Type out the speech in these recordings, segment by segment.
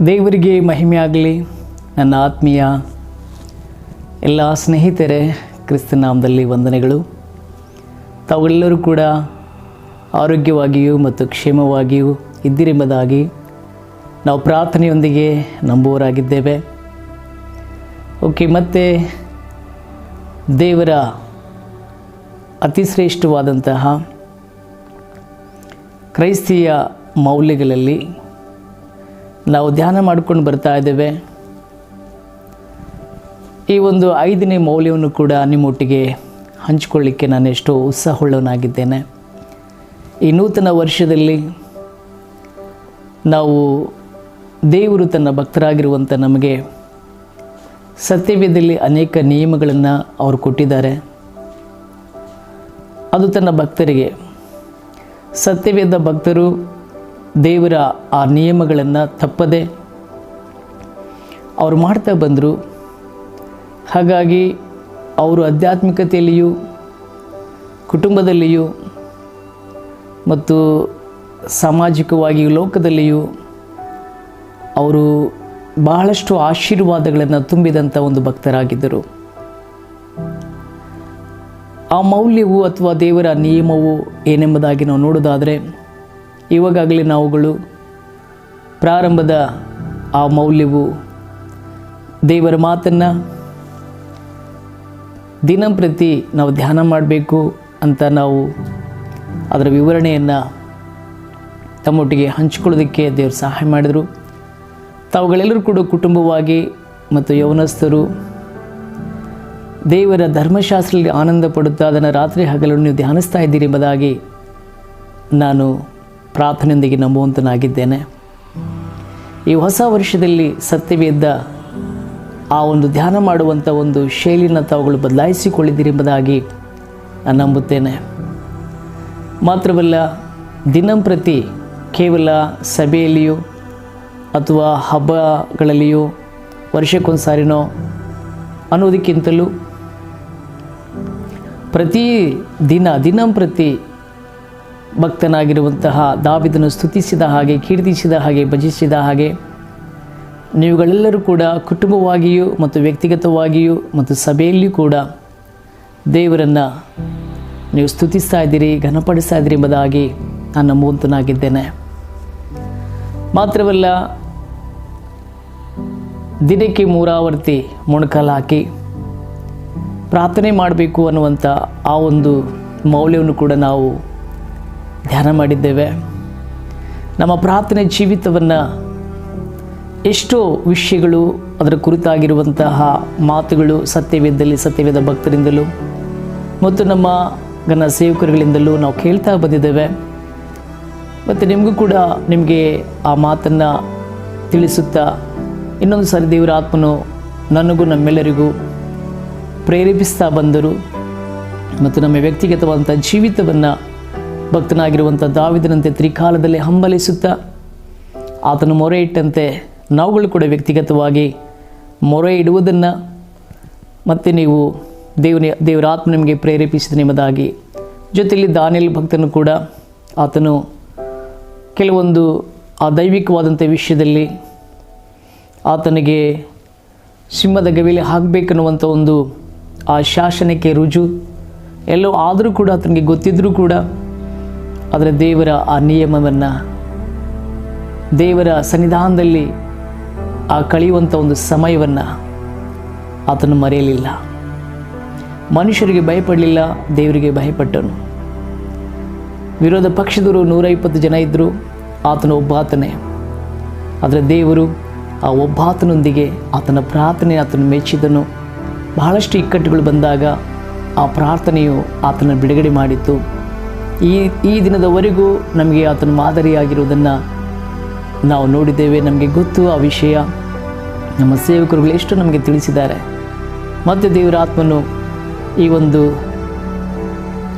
ದೇವರಿಗೆ ಮಹಿಮೆ ಆಗಲಿ. ನನ್ನ ಆತ್ಮೀಯ ಎಲ್ಲ ಸ್ನೇಹಿತರೆ, ಕ್ರಿಸ್ತನ ನಾಮದಲ್ಲಿ ವಂದನೆಗಳು. ತಾವೆಲ್ಲರೂ ಕೂಡ ಆರೋಗ್ಯವಾಗಿಯೂ ಮತ್ತು ಕ್ಷೇಮವಾಗಿಯೂ ಇದ್ದಿರೆಂಬುದಾಗಿ ನಾವು ಪ್ರಾರ್ಥನೆಯೊಂದಿಗೆ ನಂಬುವವರಾಗಿದ್ದೇವೆ. ಮತ್ತೆ ದೇವರ ಅತಿ ಶ್ರೇಷ್ಠವಾದಂತಹ ಕ್ರೈಸ್ತೀಯ ಮೌಲ್ಯಗಳಲ್ಲಿ ನಾವು ಧ್ಯಾನ ಮಾಡಿಕೊಂಡು ಬರ್ತಾ ಇದ್ದೇವೆ. ಈ ಒಂದು 5ನೇ ಮೌಲ್ಯವನ್ನು ಕೂಡ ನಿಮ್ಮೊಟ್ಟಿಗೆ ಹಂಚಿಕೊಳ್ಳಿಕ್ಕೆ ನಾನು ಎಷ್ಟೋ ಉತ್ಸಾಹವುಳ್ಳವನಾಗಿದ್ದೇನೆ. ಈ ನೂತನ ವರ್ಷದಲ್ಲಿ ನಾವು ದೇವರು ತನ್ನ ಭಕ್ತರಾಗಿರುವಂಥ ನಮಗೆ ಸತ್ಯವೇದದಲ್ಲಿ ಅನೇಕ ನಿಯಮಗಳನ್ನು ಅವರು ಕೊಟ್ಟಿದ್ದಾರೆ. ಅದು ತನ್ನ ಭಕ್ತರಿಗೆ, ಸತ್ಯವೇದ ಭಕ್ತರು ದೇವರ ಆ ನಿಯಮಗಳನ್ನು ತಪ್ಪದೆ ಅವರು ಮಾಡ್ತಾ ಬಂದರು. ಹಾಗಾಗಿ ಅವರು ಆಧ್ಯಾತ್ಮಿಕತೆಯಲ್ಲಿಯೂ ಕುಟುಂಬದಲ್ಲಿಯೂ ಮತ್ತು ಸಾಮಾಜಿಕವಾಗಿಯೂ ಲೋಕದಲ್ಲಿಯೂ ಅವರು ಬಹಳಷ್ಟು ಆಶೀರ್ವಾದಗಳನ್ನು ತುಂಬಿದಂಥ ಒಂದು ಭಕ್ತರಾಗಿದ್ದರು. ಆ ಮೌಲ್ಯವು ಅಥವಾ ದೇವರ ನಿಯಮವು ಏನೆಂಬುದಾಗಿ ನಾವು ನೋಡೋದಾದರೆ, ಇವಾಗಲೇ ನಾವುಗಳು ಪ್ರಾರಂಭದ ಆ ಮೌಲ್ಯವು ದೇವರ ಮಾತನ್ನು ದಿನಂಪ್ರತಿ ನಾವು ಧ್ಯಾನ ಮಾಡಬೇಕು ಅಂತ ನಾವು ಅದರ ವಿವರಣೆಯನ್ನು ತಮ್ಮೊಟ್ಟಿಗೆ ಹಂಚಿಕೊಳ್ಳೋದಕ್ಕೆ ದೇವರು ಸಹಾಯ ಮಾಡಿದರು. ತಾವುಗಳೆಲ್ಲರೂ ಕೂಡ ಕುಟುಂಬವಾಗಿ ಮತ್ತು ಯೌವನಸ್ಥರು ದೇವರ ಧರ್ಮಶಾಸ್ತ್ರದಲ್ಲಿ ಆನಂದ ಪಡುತ್ತಾ ಅದನ್ನು ರಾತ್ರಿ ಹಗಲನ್ನು ನೀವು ಧ್ಯಾನಿಸ್ತಾ ಇದ್ದೀರಿ ಎಂಬುದಾಗಿ ನಾನು ಪ್ರಾರ್ಥನೆಯೊಂದಿಗೆ ನಂಬುವಂತನಾಗಿದ್ದೇನೆ. ಈ ಹೊಸ ವರ್ಷದಲ್ಲಿ ಸತ್ಯವೇದ ಆ ಒಂದು ಧ್ಯಾನ ಮಾಡುವಂಥ ಒಂದು ಶೈಲಿನ ತಾವುಗಳು ಬದಲಾಯಿಸಿಕೊಳ್ಳಿದ್ದೀರಿ ಎಂಬುದಾಗಿ ನಾನು ನಂಬುತ್ತೇನೆ. ಮಾತ್ರವಲ್ಲ, ದಿನಂಪ್ರತಿ ಕೇವಲ ಸಭೆಯಲ್ಲಿಯೂ ಅಥವಾ ಹಬ್ಬಗಳಲ್ಲಿಯೂ ವರ್ಷಕ್ಕೊಂದು ಸಾರಿನೋ ಅನ್ನೋದಕ್ಕಿಂತಲೂ ಪ್ರತಿ ದಿನಂಪ್ರತಿ ಭಕ್ತನಾಗಿರುವಂತಹ ದಾವೀದನು ಸ್ತುತಿಸಿದ ಹಾಗೆ, ಕೀರ್ತಿಸಿದ ಹಾಗೆ, ಭಜಿಸಿದ ಹಾಗೆ ನೀವುಗಳೆಲ್ಲರೂ ಕೂಡ ಕುಟುಂಬವಾಗಿಯೂ ಮತ್ತು ವ್ಯಕ್ತಿಗತವಾಗಿಯೂ ಮತ್ತು ಸಭೆಯಲ್ಲಿಯೂ ಕೂಡ ದೇವರನ್ನು ನೀವು ಸ್ತುತಿಸ್ತಾ ಇದ್ದೀರಿ, ಘನಪಡಿಸ್ತಾ ಇದ್ದೀರಿ ಎಂಬುದಾಗಿ ನಾನು ನಂಬುವಂತನಾಗಿದ್ದೇನೆ. ಮಾತ್ರವಲ್ಲ, ದಿನಕ್ಕೆ 3 ಆವರ್ತಿ ಮೊಣಕಾಲು ಹಾಕಿ ಪ್ರಾರ್ಥನೆ ಮಾಡಬೇಕು ಅನ್ನುವಂಥ ಆ ಒಂದು ಮೌಲ್ಯವನ್ನು ಕೂಡ ನಾವು ಧ್ಯಾನ ಮಾಡಿದ್ದೇವೆ. ನಮ್ಮ ಪ್ರಾರ್ಥನೆ ಜೀವಿತವನ್ನು ಎಷ್ಟೋ ವಿಷಯಗಳು, ಅದರ ಕುರಿತಾಗಿರುವಂತಹ ಮಾತುಗಳು ಸತ್ಯವೇದ ಭಕ್ತರಿಂದಲೂ ಮತ್ತು ನಮ್ಮ ಘನ ಸೇವಕರುಗಳಿಂದಲೂ ನಾವು ಕೇಳ್ತಾ ಬಂದಿದ್ದೇವೆ. ಮತ್ತು ನಿಮಗೂ ಕೂಡ ನಿಮಗೆ ಆ ಮಾತನ್ನು ತಿಳಿಸುತ್ತಾ ಇನ್ನೊಂದು ಸಾರಿ ದೇವರ ಆತ್ಮನು ನನಗೂ ನಮ್ಮೆಲ್ಲರಿಗೂ ಪ್ರೇರೇಪಿಸ್ತಾ ಬಂದರು. ಮತ್ತು ನಮ್ಮ ವ್ಯಕ್ತಿಗತವಾದಂಥ ಜೀವಿತವನ್ನು ಭಕ್ತನಾಗಿರುವಂಥ ದಾವೀದನಂತೆ ತ್ರಿಕಾಲದಲ್ಲಿ ಹಂಬಲಿಸುತ್ತಾ ಆತನು ಮೊರೆ ಇಟ್ಟಂತೆ ನಾವುಗಳು ಕೂಡ ವ್ಯಕ್ತಿಗತವಾಗಿ ಮೊರೆ ಇಡುವುದನ್ನು ಮತ್ತು ನೀವು ದೇವರ ಆತ್ಮ ನಿಮಗೆ ಪ್ರೇರೇಪಿಸಿದ ಎಂಬುದಾಗಿ, ಜೊತೆಯಲ್ಲಿ ದಾನಿಯೇಲ್ ಭಕ್ತನು ಕೂಡ ಆತನು ಕೆಲವೊಂದು ಆ ದೈವಿಕವಾದಂಥ ವಿಷಯದಲ್ಲಿ ಆತನಿಗೆ ಸಿಂಹದ ಗವಿಯಲ್ಲಿ ಹಾಕಬೇಕನ್ನುವಂಥ ಒಂದು ಆ ಶಾಸನಕ್ಕೆ ರುಜು ಎಲ್ಲೋ ಆದರೂ ಕೂಡ ಆತನಿಗೆ ಗೊತ್ತಿದ್ದರೂ ಕೂಡ ಅದರ ದೇವರ ಆ ನಿಯಮವನ್ನು ದೇವರ ಸನ್ನಿಧಾನದಲ್ಲಿ ಆ ಕಳೆಯುವಂಥ ಒಂದು ಸಮಯವನ್ನು ಆತನು ಮರೆಯಲಿಲ್ಲ. ಮನುಷ್ಯರಿಗೆ ಭಯಪಡಲಿಲ್ಲ, ದೇವರಿಗೆ ಭಯಪಟ್ಟನು. ವಿರೋಧ ಪಕ್ಷದವರು 120 ಜನ ಇದ್ದರು, ಆತನ ಒಬ್ಬಾತನೇ. ಆದರೆ ದೇವರು ಆ ಒಬ್ಬಾತನೊಂದಿಗೆ ಆತನ ಪ್ರಾರ್ಥನೆ ಆತನು ಮೆಚ್ಚಿದನು. ಬಹಳಷ್ಟು ಇಕ್ಕಟ್ಟುಗಳು ಬಂದಾಗ ಆ ಪ್ರಾರ್ಥನೆಯು ಆತನ ಬಿಡುಗಡೆ ಮಾಡಿತ್ತು. ಈ ದಿನದವರೆಗೂ ನಮಗೆ ಆತನ ಮಾದರಿಯಾಗಿರುವುದನ್ನು ನಾವು ನೋಡಿದ್ದೇವೆ. ನಮಗೆ ಗೊತ್ತು ಆ ವಿಷಯ. ನಮ್ಮ ಸೇವಕರುಗಳು ಎಷ್ಟು ನಮಗೆ ತಿಳಿಸಿದ್ದಾರೆ. ಮತ್ತು ದೇವರ ಆತ್ಮನು ಈ ಒಂದು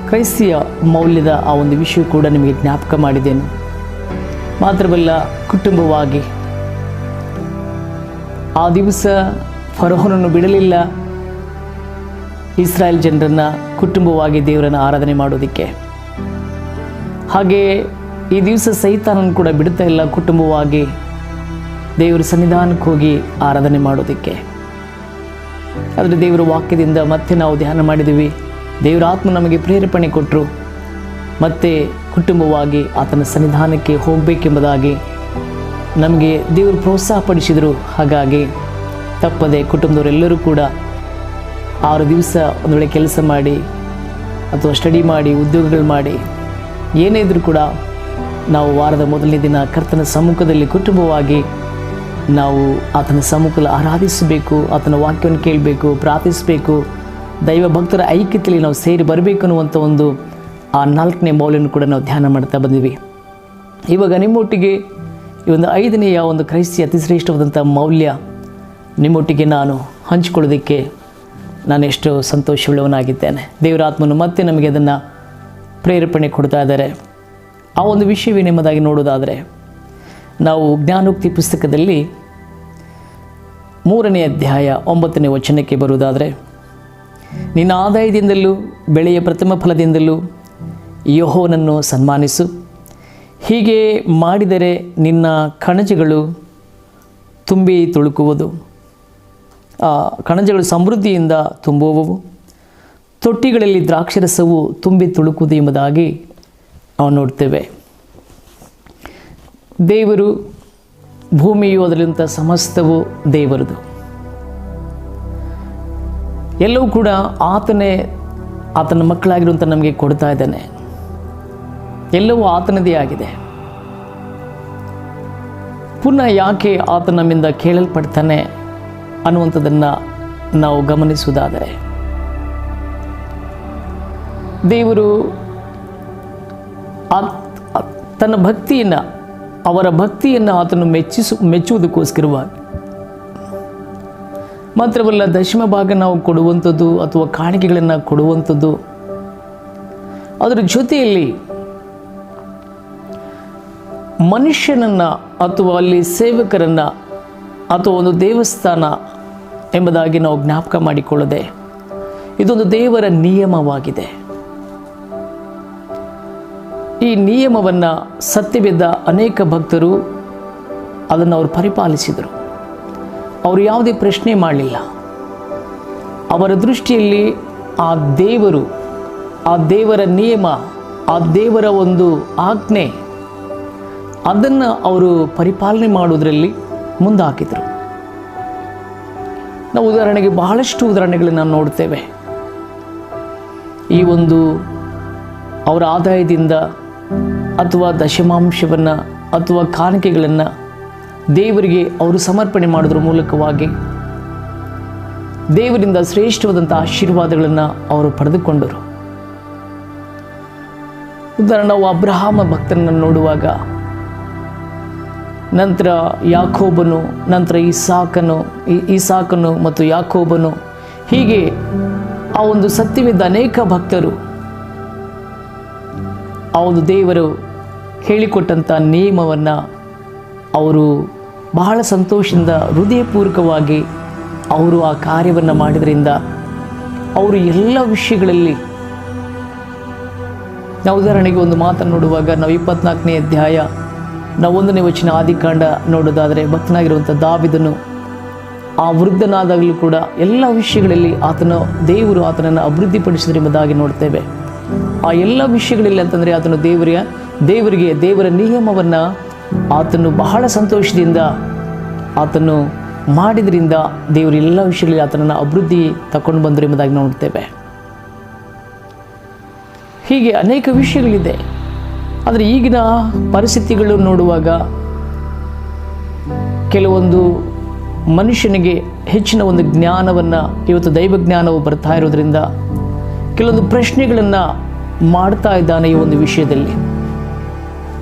ಕ್ರೈಸ್ತಿಯ ಮೌಲ್ಯದ ಆ ಒಂದು ವಿಷಯ ಕೂಡ ನಿಮಗೆ ಜ್ಞಾಪಕ ಮಾಡಿದ್ದೇನೆ. ಮಾತ್ರವಲ್ಲ, ಕುಟುಂಬವಾಗಿ ಆ ದಿವಸ ಫರೋಹನನ್ನು ಬಿಡಲಿಲ್ಲ ಇಸ್ರಾಯೇಲ್ ಜನರನ್ನು ಕುಟುಂಬವಾಗಿ ದೇವರನ್ನು ಆರಾಧನೆ ಮಾಡೋದಕ್ಕೆ. ಹಾಗೆ ಈ ದಿವಸ ಸೈತಾನನ್ನು ಕೂಡ ಬಿಡ್ತಾ ಇಲ್ಲ ಕುಟುಂಬವಾಗಿ ದೇವರ ಸನ್ನಿಧಾನಕ್ಕೆ ಹೋಗಿ ಆರಾಧನೆ ಮಾಡೋದಕ್ಕೆ. ಆದರೆ ದೇವರ ವಾಕ್ಯದಿಂದ ಮತ್ತೆ ನಾವು ಧ್ಯಾನ ಮಾಡಿದ್ದೀವಿ. ದೇವರ ಆತ್ಮ ನಮಗೆ ಪ್ರೇರೇಪಣೆ ಕೊಟ್ಟರು, ಮತ್ತೆ ಕುಟುಂಬವಾಗಿ ಆತನ ಸನ್ನಿಧಾನಕ್ಕೆ ಹೋಗಬೇಕೆಂಬುದಾಗಿ ನಮಗೆ ದೇವರು ಪ್ರೋತ್ಸಾಹಪಡಿಸಿದರು. ಹಾಗಾಗಿ ತಪ್ಪದೆ ಕುಟುಂಬದವರೆಲ್ಲರೂ ಕೂಡ 6 ದಿವಸ ಒಂದು ವೇಳೆ ಕೆಲಸ ಮಾಡಿ ಅಥವಾ ಸ್ಟಡಿ ಮಾಡಿ ಉದ್ಯೋಗಗಳು ಮಾಡಿ ಏನೇ ಇದ್ದರೂ ಕೂಡ ನಾವು ವಾರದ ಮೊದಲನೇ ದಿನ ಕರ್ತನ ಸಮ್ಮುಖದಲ್ಲಿ ಕುಟುಂಬವಾಗಿ ನಾವು ಆತನ ಸಮ್ಮುಖದಲ್ಲಿ ಆರಾಧಿಸಬೇಕು, ಆತನ ವಾಕ್ಯವನ್ನು ಕೇಳಬೇಕು, ಪ್ರಾರ್ಥಿಸಬೇಕು, ದೈವ ಭಕ್ತರ ಐಕ್ಯತೆಯಲ್ಲಿ ನಾವು ಸೇರಿ ಬರಬೇಕು ಅನ್ನುವಂಥ ಒಂದು ಆ 4ನೇ ಮೌಲ್ಯವನ್ನು ಕೂಡ ನಾವು ಧ್ಯಾನ ಮಾಡ್ತಾ ಬಂದಿವಿ. ಇವಾಗ ನಿಮ್ಮೊಟ್ಟಿಗೆ ಈ ಒಂದು 5ನೆಯ ಒಂದು ಕ್ರೈಸ್ತಿಯ ಅತಿ ಶ್ರೇಷ್ಠವಾದಂಥ ಮೌಲ್ಯ ನಿಮ್ಮೊಟ್ಟಿಗೆ ನಾನು ಹಂಚಿಕೊಳ್ಳೋದಕ್ಕೆ ನಾನು ಎಷ್ಟು ಸಂತೋಷವುಳ್ಳವನಾಗಿದ್ದೇನೆ. ದೇವರ ಆತ್ಮನು ಮತ್ತೆ ನಮಗೆ ಅದನ್ನು ಪ್ರೇರೇಪಣೆ ಕೊಡ್ತಾ ಇದ್ದಾರೆ. ಆ ಒಂದು ವಿಷಯವೇನೆಂಬುದಾಗಿ ನೋಡೋದಾದರೆ, ನಾವು ಜ್ಞಾನೋಕ್ತಿ ಪುಸ್ತಕದಲ್ಲಿ 3ನೇ ಅಧ್ಯಾಯ 9ನೇ ವಚನಕ್ಕೆ ಬರುವುದಾದರೆ, ನಿನ್ನ ಆದಾಯದಿಂದಲೂ ಬೆಳೆಯ ಪ್ರಥಮ ಫಲದಿಂದಲೂ ಯೆಹೋವನನ್ನು ಸನ್ಮಾನಿಸು, ಹೀಗೆ ಮಾಡಿದರೆ ನಿನ್ನ ಕಣಜಗಳು ತುಂಬಿ ತುಳುಕುವುದು, ಕಣಜಗಳು ಸಮೃದ್ಧಿಯಿಂದ ತುಂಬುವವು, ತೊಟ್ಟಿಗಳಲ್ಲಿ ದ್ರಾಕ್ಷರಸವು ತುಂಬಿ ತುಳುಕುವುದು ಎಂಬುದಾಗಿ ನಾವು ನೋಡ್ತೇವೆ. ದೇವರು, ಭೂಮಿಯು ಅದರಂಥ ಸಮಸ್ತವು ದೇವರದು. ಎಲ್ಲವೂ ಕೂಡ ಆತನ ಮಕ್ಕಳಾಗಿರುವಂಥ ನಮಗೆ ಕೊಡ್ತಾ ಇದ್ದಾನೆ. ಎಲ್ಲವೂ ಆತನದೇ ಆಗಿದೆ. ಪುನಃ ಯಾಕೆ ಆತ ನಮ್ಮಿಂದ ಕೇಳಲ್ಪಡ್ತಾನೆ ಅನ್ನುವಂಥದ್ದನ್ನು ನಾವು ಗಮನಿಸುವುದಾದರೆ, ದೇವರು ತನ್ನ ಭಕ್ತಿಯನ್ನು, ಅವರ ಭಕ್ತಿಯನ್ನು ಆತನು ಮೆಚ್ಚುವುದಕ್ಕೋಸ್ಕರವಾಗಿ ಮಾತ್ರವಲ್ಲ, ದಶಮ ಭಾಗ ನಾವು ಕೊಡುವಂಥದ್ದು ಅಥವಾ ಕಾಣಿಕೆಗಳನ್ನು ಕೊಡುವಂಥದ್ದು, ಅದರ ಜೊತೆಯಲ್ಲಿ ಮನುಷ್ಯನನ್ನು ಅಥವಾ ಅಲ್ಲಿ ಸೇವಕರನ್ನು ಅಥವಾ ಒಂದು ದೇವಸ್ಥಾನ ಎಂಬುದಾಗಿ ನಾವು ಜ್ಞಾಪಕ ಮಾಡಿಕೊಳ್ಳದೆ, ಇದೊಂದು ದೇವರ ನಿಯಮವಾಗಿದೆ. ಈ ನಿಯಮವನ್ನು ಸತ್ಯವಿದ್ದ ಅನೇಕ ಭಕ್ತರು ಅದನ್ನು ಅವರು ಪರಿಪಾಲಿಸಿದರು. ಅವರು ಯಾವುದೇ ಪ್ರಶ್ನೆ ಮಾಡಲಿಲ್ಲ. ಅವರ ದೃಷ್ಟಿಯಲ್ಲಿ ಆ ದೇವರು, ಆ ದೇವರ ನಿಯಮ, ಆ ದೇವರ ಒಂದು ಆಜ್ಞೆ, ಅದನ್ನು ಅವರು ಪರಿಪಾಲನೆ ಮಾಡುವುದರಲ್ಲಿ ಮುಂದಾಕಿದರು. ನಾವು ಉದಾಹರಣೆಗೆ ಬಹಳಷ್ಟು ಉದಾಹರಣೆಗಳನ್ನು ನಾವು ನೋಡ್ತೇವೆ. ಈ ಒಂದು ಅವರ ಆದಾಯದಿಂದ ಅಥವಾ ದಶಮಾಂಶವನ್ನು ಅಥವಾ ಕಾಣಿಕೆಗಳನ್ನು ದೇವರಿಗೆ ಅವರು ಸಮರ್ಪಣೆ ಮಾಡೋದ್ರ ಮೂಲಕವಾಗಿ ದೇವರಿಂದ ಶ್ರೇಷ್ಠವಾದಂಥ ಆಶೀರ್ವಾದಗಳನ್ನು ಅವರು ಪಡೆದುಕೊಂಡರು. ಉದಾಹರಣೆ, ನಾವು ಅಬ್ರಹಾಮ ಭಕ್ತರನ್ನು ನೋಡುವಾಗ, ನಂತರ ಯಾಕೋಬನು, ನಂತರ ಈಸಾಕನು ಮತ್ತು ಯಾಕೋಬನು, ಹೀಗೆ ಆ ಒಂದು ಸತ್ಯವಿದ್ದ ಅನೇಕ ಭಕ್ತರು ಆ ಒಂದು ದೇವರು ಹೇಳಿಕೊಟ್ಟಂಥ ನಿಯಮವನ್ನು ಅವರು ಬಹಳ ಸಂತೋಷದಿಂದ ಹೃದಯಪೂರ್ವಕವಾಗಿ ಅವರು ಆ ಕಾರ್ಯವನ್ನು ಮಾಡಿದ್ರಿಂದ ಅವರು ಎಲ್ಲ ವಿಷಯಗಳಲ್ಲಿ, ನಾವು ಉದಾಹರಣೆಗೆ ಒಂದು ಮಾತನ್ನು ನೋಡುವಾಗ ನಾವು 24ನೇ ಅಧ್ಯಾಯ ನಾವು 1ನೇ ವಚನ ಆದಿಕಾಂಡ ನೋಡೋದಾದರೆ, ಭಕ್ತನಾಗಿರುವಂಥ ದಾವೀದನು ಆ ವೃದ್ಧನಾದಾಗಲೂ ಕೂಡ ಎಲ್ಲ ವಿಷಯಗಳಲ್ಲಿ ದೇವರು ಆತನನ್ನು ಅಭಿವೃದ್ಧಿಪಡಿಸಿದ್ರು ಎಂಬುದಾಗಿ ನೋಡ್ತೇವೆ. ಆ ಎಲ್ಲ ವಿಷಯಗಳಲ್ಲಿ ಅಂತಂದರೆ ಆತನು ದೇವರಿಗೆ ದೇವರ ನಿಯಮವನ್ನು ಆತನು ಬಹಳ ಸಂತೋಷದಿಂದ ಆತನು ಮಾಡಿದ್ರಿಂದ ದೇವರು ಎಲ್ಲ ವಿಷಯಗಳಲ್ಲಿ ಆತನನ್ನು ಅಭಿವೃದ್ಧಿ ತಗೊಂಡು ಬಂದರು ಎಂಬುದಾಗಿ ನೋಡ್ತೇವೆ. ಹೀಗೆ ಅನೇಕ ವಿಷಯಗಳಿದೆ. ಆದರೆ ಈಗಿನ ಪರಿಸ್ಥಿತಿಗಳು ನೋಡುವಾಗ ಕೆಲವೊಂದು ಮನುಷ್ಯನಿಗೆ ಹೆಚ್ಚಿನ ಒಂದು ಜ್ಞಾನವನ್ನು, ಇವತ್ತು ದೈವ ಜ್ಞಾನವು ಬರ್ತಾ ಇರೋದ್ರಿಂದ ಕೆಲವೊಂದು ಪ್ರಶ್ನೆಗಳನ್ನು ಮಾಡ್ತಾ ಇದ್ದಾನೆ. ಈ ಒಂದು ವಿಷಯದಲ್ಲಿ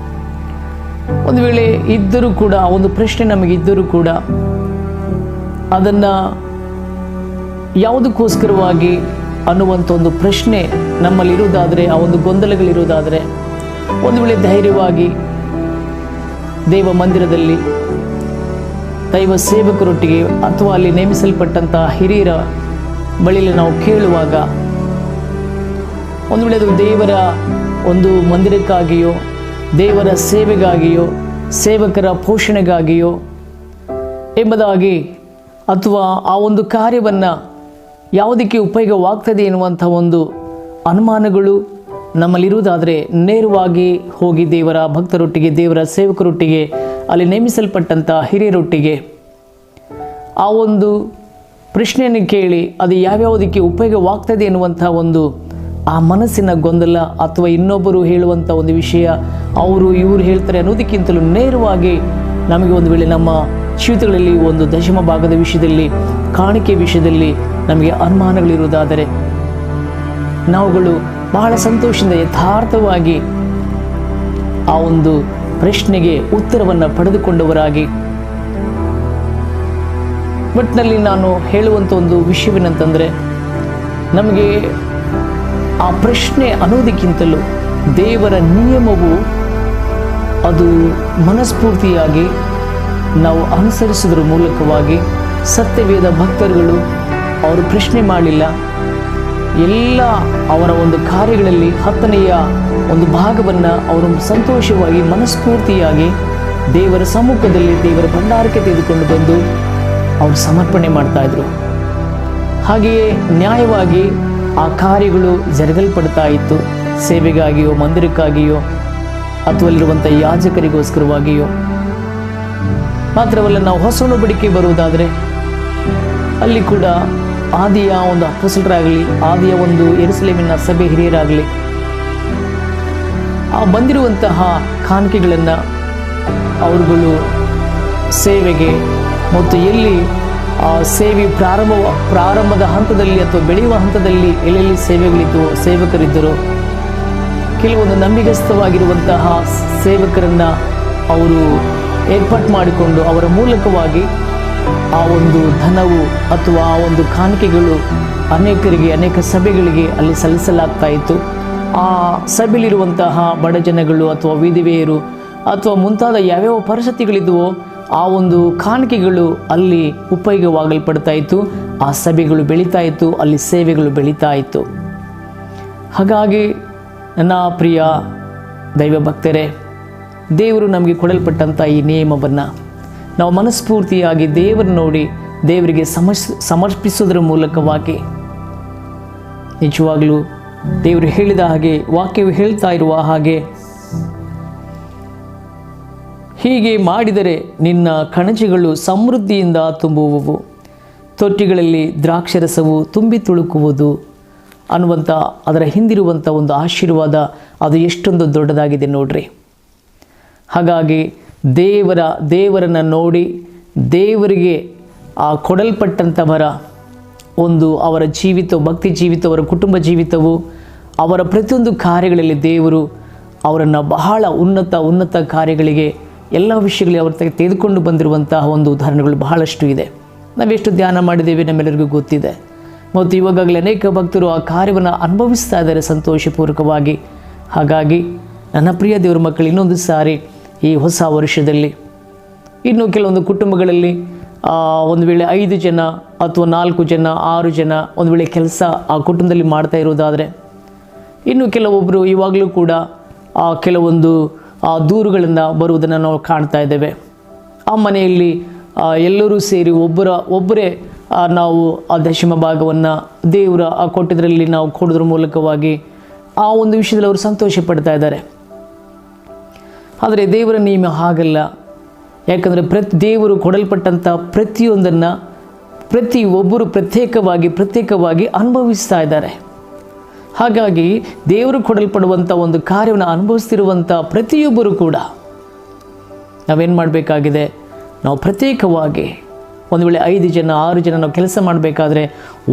ಒಂದು ವೇಳೆ ಇದ್ದರೂ ಕೂಡ, ಆ ಒಂದು ಪ್ರಶ್ನೆ ನಮಗಿದ್ದರೂ ಕೂಡ ಅದನ್ನು ಯಾವುದಕ್ಕೋಸ್ಕರವಾಗಿ ಅನ್ನುವಂಥ ಒಂದು ಪ್ರಶ್ನೆ ನಮ್ಮಲ್ಲಿರುವುದಾದರೆ, ಆ ಒಂದು ಗೊಂದಲಗಳಿರುವುದಾದರೆ, ಒಂದು ವೇಳೆ ಧೈರ್ಯವಾಗಿ ದೇವ ಮಂದಿರದಲ್ಲಿ ದೈವ ಸೇವಕರೊಟ್ಟಿಗೆ ಅಥವಾ ಅಲ್ಲಿ ನೇಮಿಸಲ್ಪಟ್ಟಂಥ ಹಿರಿಯರ ಬಳಿಯಲ್ಲಿ ನಾವು ಕೇಳುವಾಗ, ಒಂದು ವೇಳೆ ಅದು ದೇವರ ಒಂದು ಮಂದಿರಕ್ಕಾಗಿಯೋ, ದೇವರ ಸೇವೆಗಾಗಿಯೋ, ಸೇವಕರ ಪೋಷಣೆಗಾಗಿಯೋ ಎಂಬುದಾಗಿ ಅಥವಾ ಆ ಒಂದು ಕಾರ್ಯವನ್ನು ಯಾವುದಕ್ಕೆ ಉಪಯೋಗವಾಗ್ತದೆ ಎನ್ನುವಂಥ ಒಂದು ಅನುಮಾನಗಳು ನಮ್ಮಲ್ಲಿರುವುದಾದರೆ ನೇರವಾಗಿ ಹೋಗಿ ದೇವರ ಭಕ್ತರೊಟ್ಟಿಗೆ, ದೇವರ ಸೇವಕರೊಟ್ಟಿಗೆ, ಅಲ್ಲಿ ನೇಮಿಸಲ್ಪಟ್ಟಂಥ ಹಿರಿಯರೊಟ್ಟಿಗೆ ಆ ಒಂದು ಪ್ರಶ್ನೆಯನ್ನು ಕೇಳಿ ಅದು ಯಾವ್ಯಾವುದಕ್ಕೆ ಉಪಯೋಗವಾಗ್ತದೆ ಎನ್ನುವಂಥ ಒಂದು ಆ ಮನಸ್ಸಿನ ಗೊಂದಲ ಅಥವಾ ಇನ್ನೊಬ್ಬರು ಹೇಳುವಂಥ ಒಂದು ವಿಷಯ ಅವರು ಇವರು ಹೇಳ್ತಾರೆ ಅನ್ನೋದಕ್ಕಿಂತಲೂ ನೇರವಾಗಿ ನಮಗೆ ಒಂದು ವೇಳೆ ನಮ್ಮ ಜೀವಿತಗಳಲ್ಲಿ ಒಂದು ದಶಮ ಭಾಗದ ವಿಷಯದಲ್ಲಿ, ಕಾಣಿಕೆ ವಿಷಯದಲ್ಲಿ ನಮಗೆ ಅನುಮಾನಗಳಿರುವುದಾದರೆ ನಾವುಗಳು ಬಹಳ ಸಂತೋಷದಿಂದ ಯಥಾರ್ಥವಾಗಿ ಆ ಒಂದು ಪ್ರಶ್ನೆಗೆ ಉತ್ತರವನ್ನು ಪಡೆದುಕೊಂಡವರಾಗಿ, ಒಟ್ಟಿನಲ್ಲಿ ನಾನು ಹೇಳುವಂಥ ಒಂದು ವಿಷಯವೇನಂತಂದರೆ, ನಮಗೆ ಆ ಪ್ರಶ್ನೆ ಅನ್ನೋದಕ್ಕಿಂತಲೂ ದೇವರ ನಿಯಮವು ಅದು ಮನಸ್ಫೂರ್ತಿಯಾಗಿ ನಾವು ಅನುಸರಿಸುವುದರ ಮೂಲಕವಾಗಿ ಸತ್ಯವೇದ ಭಕ್ತರುಗಳು ಅವರು ಪ್ರಶ್ನೆ ಮಾಡಲಿಲ್ಲ. ಎಲ್ಲ ಅವರ ಒಂದು ಕಾರ್ಯಗಳಲ್ಲಿ 10ನೆಯ ಒಂದು ಭಾಗವನ್ನು ಅವರು ಸಂತೋಷವಾಗಿ ಮನಸ್ಫೂರ್ತಿಯಾಗಿ ದೇವರ ಸಮ್ಮುಖದಲ್ಲಿ ದೇವರ ಭಂಡಾರಕ್ಕೆ ತೆಗೆದುಕೊಂಡು ಬಂದು ಅವರು ಸಮರ್ಪಣೆ ಮಾಡ್ತಾಯಿದ್ರು. ಹಾಗೆಯೇ ನ್ಯಾಯವಾಗಿ ಆ ಕಾರ್ಯಗಳು ಜರುಗಲ್ಪಡ್ತಾ ಇತ್ತು. ಸೇವೆಗಾಗಿಯೋ, ಮಂದಿರಕ್ಕಾಗಿಯೋ, ಅಥವಾ ಅಲ್ಲಿರುವಂಥ ಯಾಜಕರಿಗೋಸ್ಕರವಾಗಿಯೋ. ಮಾತ್ರವಲ್ಲ, ನಾವು ಹೊಸ ಒಡಂಬಡಿಕೆ ಬರುವುದಾದರೆ ಅಲ್ಲಿ ಕೂಡ ಆದಿಯ ಒಂದು ಅಪೊಸ್ತಲರಾಗಲಿ, ಆದಿಯ ಒಂದು ಯೆರೂಸಲೇಮಿನ ಸಭೆ ಹಿರಿಯರಾಗಲಿ ಆ ಬಂದಿರುವಂತಹ ಕಾಣಿಕೆಗಳನ್ನು ಅವರುಗಳು ಸೇವೆಗೆ ಮತ್ತು ಎಲ್ಲಿ ಆ ಸೇವೆ ಪ್ರಾರಂಭದ ಹಂತದಲ್ಲಿ ಅಥವಾ ಬೆಳೆಯುವ ಹಂತದಲ್ಲಿ ಎಲ್ಲೆಲ್ಲಿ ಸೇವೆಗಳಿದ್ದವೋ, ಸೇವಕರಿದ್ದರು, ಕೆಲವೊಂದು ನಂಬಿಗಸ್ತವಾಗಿರುವಂತಹ ಸೇವಕರನ್ನು ಅವರು ಏರ್ಪಾಟ್ ಮಾಡಿಕೊಂಡು ಅವರ ಮೂಲಕವಾಗಿ ಆ ಒಂದು ಧನವು ಅಥವಾ ಆ ಒಂದು ಕಾಣಿಕೆಗಳು ಅನೇಕರಿಗೆ, ಅನೇಕ ಸಭೆಗಳಿಗೆ ಅಲ್ಲಿ ಸಲ್ಲಿಸಲಾಗ್ತಾ ಇತ್ತು. ಆ ಸಭೆಯಲ್ಲಿರುವಂತಹ ಬಡ ಜನಗಳು ಅಥವಾ ವಿಧವೆಯರು ಅಥವಾ ಮುಂತಾದ ಯಾವ್ಯಾವ ಪರಿಸ್ಥಿತಿಗಳಿದ್ವೋ ಆ ಒಂದು ಕಾಣಿಕೆಗಳು ಅಲ್ಲಿ ಉಪಯೋಗವಾಗಲ್ಪಡ್ತಾ ಇತ್ತು. ಆ ಸಭೆಗಳು ಬೆಳೀತಾ ಇತ್ತು, ಅಲ್ಲಿ ಸೇವೆಗಳು ಬೆಳೀತಾ ಇತ್ತು. ಹಾಗಾಗಿ ನನ್ನ ಪ್ರಿಯ ದೈವ ಭಕ್ತರೇ, ದೇವರು ನಮಗೆ ಕೊಡಲ್ಪಟ್ಟಂಥ ಈ ನಿಯಮವನ್ನು ನಾವು ಮನಸ್ಫೂರ್ತಿಯಾಗಿ ದೇವರು ನೋಡಿ ದೇವರಿಗೆ ಸಮರ್ಪಿಸೋದ್ರ ಮೂಲಕವಾಗಿ ನಿಜವಾಗಲೂ ದೇವರು ಹೇಳಿದ ಹಾಗೆ, ವಾಕ್ಯವು ಹೇಳ್ತಾ ಇರುವ ಹಾಗೆ, ಹೀಗೆ ಮಾಡಿದರೆ ನಿನ್ನ ಕಣಜಗಳು ಸಮೃದ್ಧಿಯಿಂದ ತುಂಬುವವು, ತೊಟ್ಟಿಗಳಲ್ಲಿ ದ್ರಾಕ್ಷರಸವು ತುಂಬಿ ತುಳುಕುವುದು ಅನ್ನುವಂಥ ಅದರ ಹಿಂದಿರುವಂಥ ಒಂದು ಆಶೀರ್ವಾದ ಅದು ಎಷ್ಟೊಂದು ದೊಡ್ಡದಾಗಿದೆ ನೋಡ್ರಿ. ಹಾಗಾಗಿ ದೇವರನ್ನು ನೋಡಿ ದೇವರಿಗೆ ಆ ಕೊಡಲ್ಪಟ್ಟಂಥವರ ಒಂದು ಅವರ ಜೀವಿತ, ಭಕ್ತಿ ಜೀವಿತ, ಅವರ ಕುಟುಂಬ ಜೀವಿತವು, ಅವರ ಪ್ರತಿಯೊಂದು ಕಾರ್ಯಗಳಲ್ಲಿ ದೇವರು ಅವರನ್ನು ಬಹಳ ಉನ್ನತ ಕಾರ್ಯಗಳಿಗೆ ಎಲ್ಲ ವಿಷಯಗಳಿಗೆ ಅವರು ತೆಗೆದುಕೊಂಡು ಬಂದಿರುವಂತಹ ಒಂದು ಉದಾಹರಣೆಗಳು ಬಹಳಷ್ಟು ಇದೆ. ನಾವೆಷ್ಟು ಧ್ಯಾನ ಮಾಡಿದ್ದೇವೆ ನಮ್ಮೆಲ್ಲರಿಗೂ ಗೊತ್ತಿದೆ. ಮತ್ತು ಇವಾಗಲೇ ಅನೇಕ ಭಕ್ತರು ಆ ಕಾರ್ಯವನ್ನು ಅನುಭವಿಸ್ತಾ ಇದ್ದಾರೆ ಸಂತೋಷಪೂರ್ವಕವಾಗಿ. ಹಾಗಾಗಿ ನನ್ನ ಪ್ರಿಯ ದೇವರ ಮಕ್ಕಳು, ಇನ್ನೊಂದು ಸಾರಿ ಈ ಹೊಸ ವರ್ಷದಲ್ಲಿ ಇನ್ನು ಕೆಲವೊಂದು ಕುಟುಂಬಗಳಲ್ಲಿ ಒಂದು ವೇಳೆ 5 ಜನ ಅಥವಾ 4 ಜನ 6 ಜನ ಒಂದು ವೇಳೆ ಕೆಲಸ ಆ ಕುಟುಂಬದಲ್ಲಿ ಮಾಡ್ತಾ ಇರೋದಾದರೆ, ಇನ್ನು ಕೆಲವೊಬ್ಬರು ಇವಾಗಲೂ ಕೂಡ ಕೆಲವೊಂದು ದೂರುಗಳನ್ನು ಬರುವುದನ್ನು ನಾವು ಕಾಣ್ತಾ ಇದ್ದೇವೆ. ಆ ಮನೆಯಲ್ಲಿ ಎಲ್ಲರೂ ಸೇರಿ ಒಬ್ಬರೇ ನಾವು ಆ ದಶಮ ಭಾಗವನ್ನು ದೇವರ ಕೊಟ್ಟಿದ್ದರಲ್ಲಿ ನಾವು ಕೊಡೋದ್ರ ಮೂಲಕವಾಗಿ ಆ ಒಂದು ವಿಷಯದಲ್ಲಿ ಅವರು ಸಂತೋಷ ಪಡ್ತಾ ಇದ್ದಾರೆ. ಆದರೆ ದೇವರ ನಿಯಮ ಹಾಗಲ್ಲ. ಯಾಕಂದರೆ ದೇವರು ಕೊಡಲ್ಪಟ್ಟಂಥ ಪ್ರತಿಯೊಂದನ್ನು ಪ್ರತಿಯೊಬ್ಬರು ಪ್ರತ್ಯೇಕವಾಗಿ ಅನುಭವಿಸ್ತಾ ಇದ್ದಾರೆ. ಹಾಗಾಗಿ ದೇವರು ಕೊಡಲ್ಪಡುವಂಥ ಒಂದು ಕಾರ್ಯವನ್ನು ಅನುಭವಿಸ್ತಿರುವಂಥ ಪ್ರತಿಯೊಬ್ಬರು ಕೂಡ ನಾವೇನು ಮಾಡಬೇಕಾಗಿದೆ, ನಾವು ಪ್ರತ್ಯೇಕವಾಗಿ ಒಂದು ವೇಳೆ 5 ಜನ 6 ಜನ ನಾವು ಕೆಲಸ ಮಾಡಬೇಕಾದ್ರೆ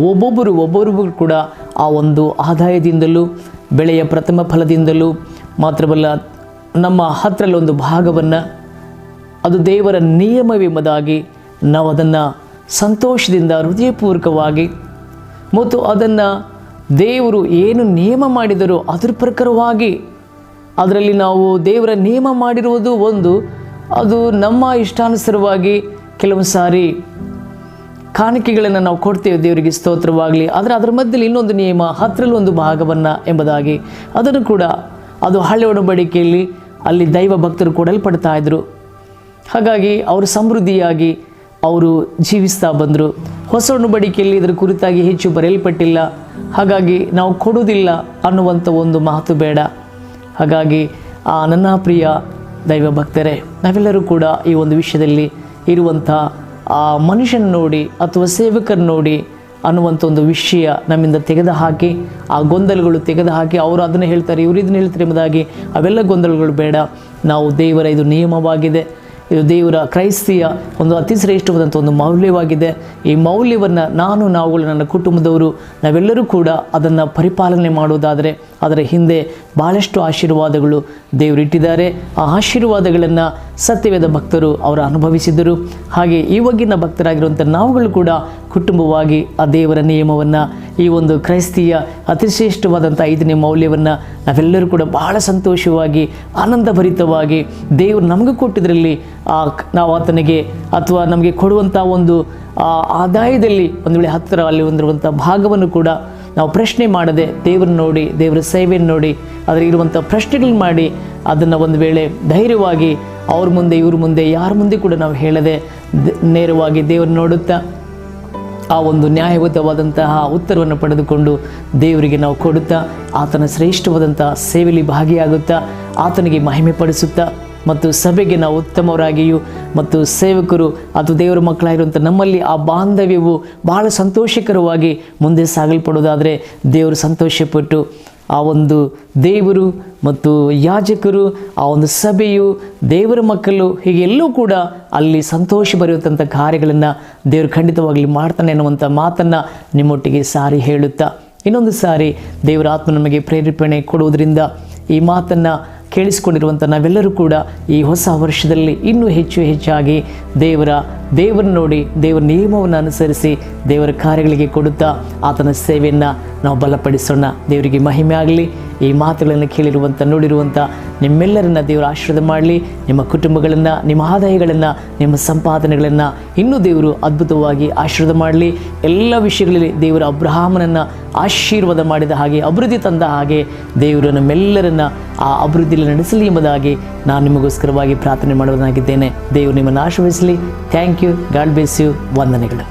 ಒಬ್ಬೊಬ್ಬರು ಕೂಡ ಆ ಒಂದು ಆದಾಯದಿಂದಲೂ ಬೆಳೆಯ ಪ್ರಥಮ ಫಲದಿಂದಲೂ ಮಾತ್ರವಲ್ಲ ನಮ್ಮ ಹತ್ತಿರಲ್ಲಿ ಒಂದು ಭಾಗವನ್ನು ಅದು ದೇವರ ನಿಯಮವೆಂಬುದಾಗಿ ನಾವು ಅದನ್ನು ಸಂತೋಷದಿಂದ ಹೃದಯಪೂರ್ವಕವಾಗಿ ಮತ್ತು ಅದನ್ನು ದೇವರು ಏನು ನಿಯಮ ಮಾಡಿದರೋ ಅದರ ಪ್ರಕಾರವಾಗಿ ಅದರಲ್ಲಿ ನಾವು ದೇವರ ನಿಯಮ ಮಾಡಿರುವುದು ಒಂದು, ಅದು ನಮ್ಮ ಇಷ್ಟಾನುಸಾರವಾಗಿ ಕೆಲವು ಸಾರಿ ಕಾಣಿಕೆಗಳನ್ನು ನಾವು ಕೊಡ್ತೇವೆ ದೇವರಿಗೆ, ಸ್ತೋತ್ರವಾಗಲಿ. ಆದರೆ ಅದರ ಮಧ್ಯದಲ್ಲಿ ಇನ್ನೊಂದು ನಿಯಮ, 10ರಲ್ಲಿ 1 ಭಾಗವನ್ನು ಎಂಬುದಾಗಿ ಅದನ್ನು ಕೂಡ ಅದು ಹಳೆ ಒಡಂಬಡಿಕೆಯಲ್ಲಿ ಅಲ್ಲಿ ದೈವ ಭಕ್ತರು ಕೊಡಲ್ಪಡ್ತಾ ಇದ್ದರು. ಹಾಗಾಗಿ ಅವರು ಸಮೃದ್ಧಿಯಾಗಿ ಅವರು ಜೀವಿಸ್ತಾ ಬಂದರು. ಹೊಸ ಒಡಂಬಡಿಕೆಯಲ್ಲಿ ಇದರ ಕುರಿತಾಗಿ ಹೆಚ್ಚು ಬರೆಯಲ್ಪಟ್ಟಿಲ್ಲ, ಹಾಗಾಗಿ ನಾವು ಕೊಡುವುದಿಲ್ಲ ಅನ್ನುವಂಥ ಒಂದು ಮಾತು ಬೇಡ. ಹಾಗಾಗಿ ನನ್ನ ಪ್ರಿಯ ದೈವ ಭಕ್ತರೇ, ನಾವೆಲ್ಲರೂ ಕೂಡ ಈ ಒಂದು ವಿಷಯದಲ್ಲಿ ಇರುವಂಥ ಮನುಷ್ಯನ ನೋಡಿ ಅಥವಾ ಸೇವಕರನ್ನು ನೋಡಿ ಅನ್ನುವಂಥ ಒಂದು ವಿಷಯ ನಮ್ಮಿಂದ ತೆಗೆದುಹಾಕಿ, ಆ ಗೊಂದಲಗಳು ತೆಗೆದುಹಾಕಿ, ಅವರು ಅದನ್ನು ಹೇಳ್ತಾರೆ, ಇವರು ಇದನ್ನು ಹೇಳ್ತಾರೆ ಎಂಬುದಾಗಿ ಅವೆಲ್ಲ ಗೊಂದಲಗಳು ಬೇಡ. ನಾವು ದೇವರ ಇದು ನಿಯಮವಾಗಿದೆ, ಇದು ದೇವರ ಕ್ರೈಸ್ತಿಯ ಒಂದು ಅತಿ ಶ್ರೇಷ್ಠವಾದಂಥ ಒಂದು ಮೌಲ್ಯವಾಗಿದೆ. ಈ ಮೌಲ್ಯವನ್ನು ನಾವುಗಳು, ನನ್ನ ಕುಟುಂಬದವರು ನಾವೆಲ್ಲರೂ ಕೂಡ ಅದನ್ನು ಪರಿಪಾಲನೆ ಮಾಡುವುದಾದರೆ ಅದರ ಹಿಂದೆ ಭಾಳಷ್ಟು ಆಶೀರ್ವಾದಗಳು ದೇವರು ಇಟ್ಟಿದ್ದಾರೆ. ಆ ಆಶೀರ್ವಾದಗಳನ್ನು ಸತ್ಯವೇದ ಭಕ್ತರು ಅವರು ಅನುಭವಿಸಿದರು. ಹಾಗೆ ಇವಾಗಿನ ಭಕ್ತರಾಗಿರುವಂಥ ನಾವುಗಳು ಕೂಡ ಕುಟುಂಬವಾಗಿ ಆ ದೇವರ ನಿಯಮವನ್ನು, ಈ ಒಂದು ಕ್ರೈಸ್ತಿಯ ಅತಿಶ್ರೇಷ್ಠವಾದಂಥ 5ನೇ ಮೌಲ್ಯವನ್ನು ನಾವೆಲ್ಲರೂ ಕೂಡ ಬಹಳ ಸಂತೋಷವಾಗಿ ಆನಂದಭರಿತವಾಗಿ ದೇವರು ನಮಗೆ ಕೊಟ್ಟಿದ್ದರಲ್ಲಿ ನಾವು ಆತನಿಗೆ ಅಥವಾ ನಮಗೆ ಕೊಡುವಂಥ ಒಂದು ಆದಾಯದಲ್ಲಿ ಒಂದು ವೇಳೆ 10 ಅಲ್ಲಿ ಹೊಂದಿರುವಂಥ ಭಾಗವನ್ನು ಕೂಡ ನಾವು ಪ್ರಶ್ನೆ ಮಾಡದೆ ದೇವರನ್ನ ನೋಡಿ, ದೇವರ ಸೇವೆಯನ್ನು ನೋಡಿ, ಅದರ ಇರುವಂಥ ಪ್ರಶ್ನೆಗಳನ್ನ ಮಾಡಿ ಅದನ್ನು ಒಂದು ವೇಳೆ ಧೈರ್ಯವಾಗಿ ಅವ್ರ ಮುಂದೆ ಇವ್ರ ಮುಂದೆ ಯಾರ ಮುಂದೆ ಕೂಡ ನಾವು ಹೇಳದೆ ನೇರವಾಗಿ ದೇವರನ್ನ ನೋಡುತ್ತಾ ಆ ಒಂದು ನ್ಯಾಯಯುತವಾದಂತಹ ಉತ್ತರವನ್ನು ಪಡೆದುಕೊಂಡು ದೇವರಿಗೆ ನಾವು ಕೊಡುತ್ತಾ ಆತನ ಶ್ರೇಷ್ಠವಾದಂಥ ಸೇವೆಯಲ್ಲಿ ಭಾಗಿಯಾಗುತ್ತಾ ಆತನಿಗೆ ಮಹಿಮೆ ಪಡಿಸುತ್ತಾ ಮತ್ತು ಸಭೆಗೆ ನಾವು ಉತ್ತಮವರಾಗಿಯೂ ಮತ್ತು ಸೇವಕರು ಅಥವಾ ದೇವರ ಮಕ್ಕಳಾಗಿರುವಂಥ ನಮ್ಮಲ್ಲಿ ಆ ಬಾಂಧವ್ಯವು ಬಹಳ ಸಂತೋಷಕರವಾಗಿ ಮುಂದೆ ಸಾಗಲ್ಪಡೋದಾದರೆ ದೇವರು ಸಂತೋಷಪಟ್ಟು ಆ ಒಂದು ದೇವರು ಮತ್ತು ಯಾಜಕರು, ಆ ಒಂದು ಸಭೆಯು, ದೇವರ ಮಕ್ಕಳು, ಹೀಗೆ ಎಲ್ಲೂ ಕೂಡ ಅಲ್ಲಿ ಸಂತೋಷ ಬರೆಯುವಂಥ ಕಾರ್ಯಗಳನ್ನು ದೇವರು ಖಂಡಿತವಾಗಲಿ ಮಾಡ್ತಾನೆ ಅನ್ನುವಂಥ ಮಾತನ್ನು ನಿಮ್ಮೊಟ್ಟಿಗೆ ಸಾರಿ ಹೇಳುತ್ತಾ, ಇನ್ನೊಂದು ಸಾರಿ ದೇವರ ಆತ್ಮ ನಮಗೆ ಪ್ರೇರೇಪಣೆ ಕೊಡುವುದರಿಂದ ಈ ಮಾತನ್ನು ಕೇಳಿಸಿಕೊಂಡಿರುವಂಥ ನಾವೆಲ್ಲರೂ ಕೂಡ ಈ ಹೊಸ ವರ್ಷದಲ್ಲಿ ಇನ್ನೂ ಹೆಚ್ಚಾಗಿ ದೇವರನ್ನು ನೋಡಿ, ದೇವರ ನಿಯಮವನ್ನು ಅನುಸರಿಸಿ ದೇವರ ಕಾರ್ಯಗಳಿಗೆ ಕೊಡುತ್ತಾ ಆತನ ಸೇವೆಯನ್ನು ನಾವು ಬಲಪಡಿಸೋಣ. ದೇವರಿಗೆ ಮಹಿಮೆ ಆಗಲಿ. ಈ ಮಾತುಗಳನ್ನು ಕೇಳಿರುವಂಥ ನೋಡಿರುವಂಥ ನಿಮ್ಮೆಲ್ಲರನ್ನ ದೇವರು ಆಶೀರ್ವಾದ ಮಾಡಲಿ. ನಿಮ್ಮ ಕುಟುಂಬಗಳನ್ನು, ನಿಮ್ಮ ಆದಾಯಗಳನ್ನು, ನಿಮ್ಮ ಸಂಪಾದನೆಗಳನ್ನು ಇನ್ನೂ ದೇವರು ಅದ್ಭುತವಾಗಿ ಆಶೀರ್ವಾದ ಮಾಡಲಿ. ಎಲ್ಲ ವಿಷಯಗಳಲ್ಲಿ ದೇವರು ಅಬ್ರಹಾಮನನ್ನು ಆಶೀರ್ವಾದ ಮಾಡಿದ ಹಾಗೆ, ಅಭಿವೃದ್ಧಿ ತಂದ ಹಾಗೆ ದೇವರು ನಮ್ಮೆಲ್ಲರನ್ನ ಆ ಅಭಿವೃದ್ಧಿಯಲ್ಲಿ ನಡೆಸಲಿ ಎಂಬುದಾಗಿ ನಾನು ನಿಮಗೋಸ್ಕರವಾಗಿ ಪ್ರಾರ್ಥನೆ ಮಾಡುವುದಾಗಿದ್ದೇನೆ. ದೇವರು ನಿಮ್ಮನ್ನು ಆಶೀರ್ವದಿಸಲಿ. Thank you. God bless you. ವಂದನೆಗಳು.